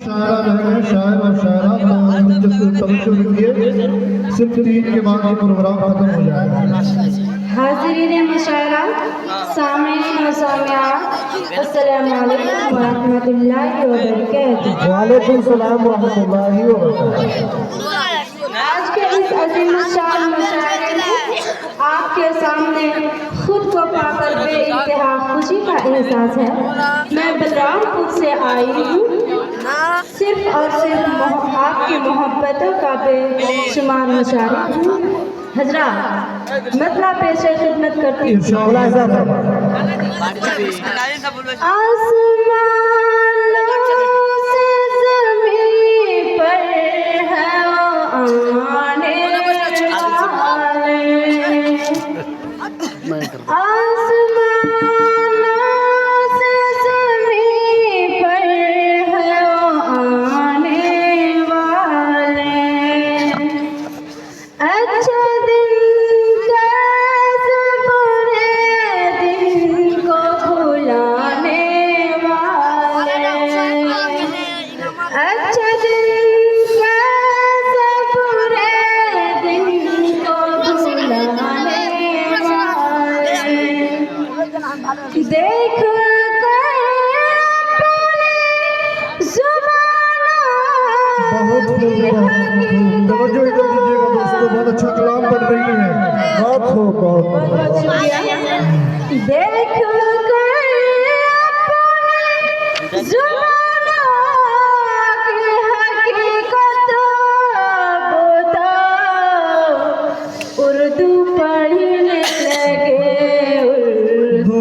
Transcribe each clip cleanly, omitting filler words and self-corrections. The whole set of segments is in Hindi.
शायरा जो है शायर और शायरा तवज्जो रखिए, सिर्फ 3 के बाद ये प्रोग्राम खत्म हो जाएगा। हाज़िरीन मुशायरा, सामीन और सामियात, अस्सलामु अलैकुम व रहमतुल्लाहि व बरकातुहू। वालेकुम सलाम व रहमतुल्लाहि व बरकातुहू। आज के इस अज़ीम शान मुशायरे में आपके सामने खुद को पाकर बेइंतहा खुशी का एहसास है। मैं बलरामपुर से आई हूँ, सिर्फ और सिर्फ आपकी मोहब्बतों का बेशुमार मुशायरा हूँ। हजरात, मतलब पेशे खिदमत करती हूँ। देख तवज्जो इधर दीजिएगा दोस्तों, बहुत अच्छा कलाम पढ़ रही है। बहुत शुक्रिया। देख उर्दू पढ़ने लगे, उर्दू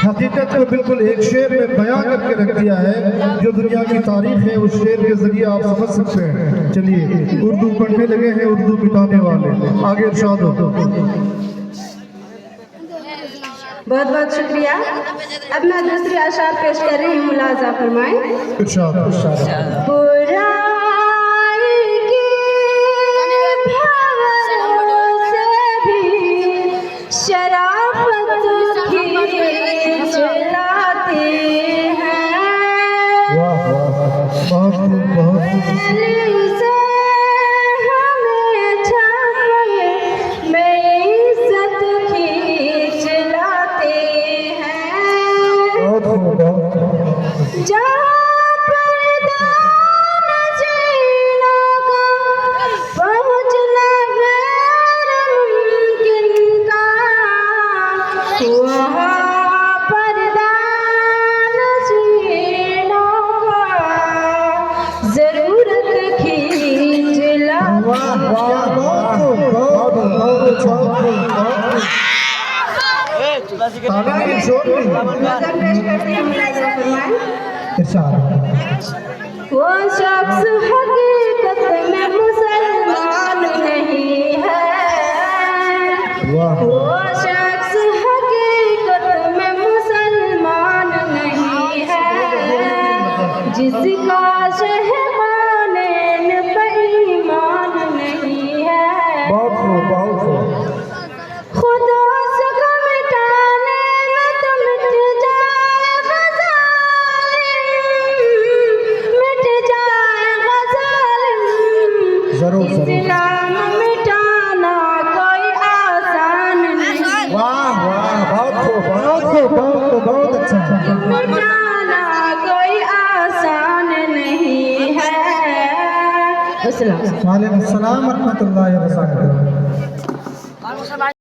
हकीकत को बिल्कुल एक शेर में बयां करके रख दिया है। जो दुनिया की तारीख है उस शेर के जरिए आप समझ सकते हैं। चलिए, उर्दू पढ़ने लगे हैं उर्दू मिटाने वाले, आगे इरशाद हो। बहुत बहुत शुक्रिया। अब मैं दूसरी आशार पेश कर रही हूँ, मुलाजा फरमाएं। इरशाद। वो शख्स हकीकत में मुसलमान नहीं है, वो शख्स हकीकत में मुसलमान नहीं है, जिसका शहबाने पे ईमान नहीं है। इस्लाम मिटाना कोई आसान नहीं। वाह बहुत अच्छा। मिटाना कोई आसान नहीं है। वालेकुम सलाम व रहमतुल्लाहि व बरकातुहू।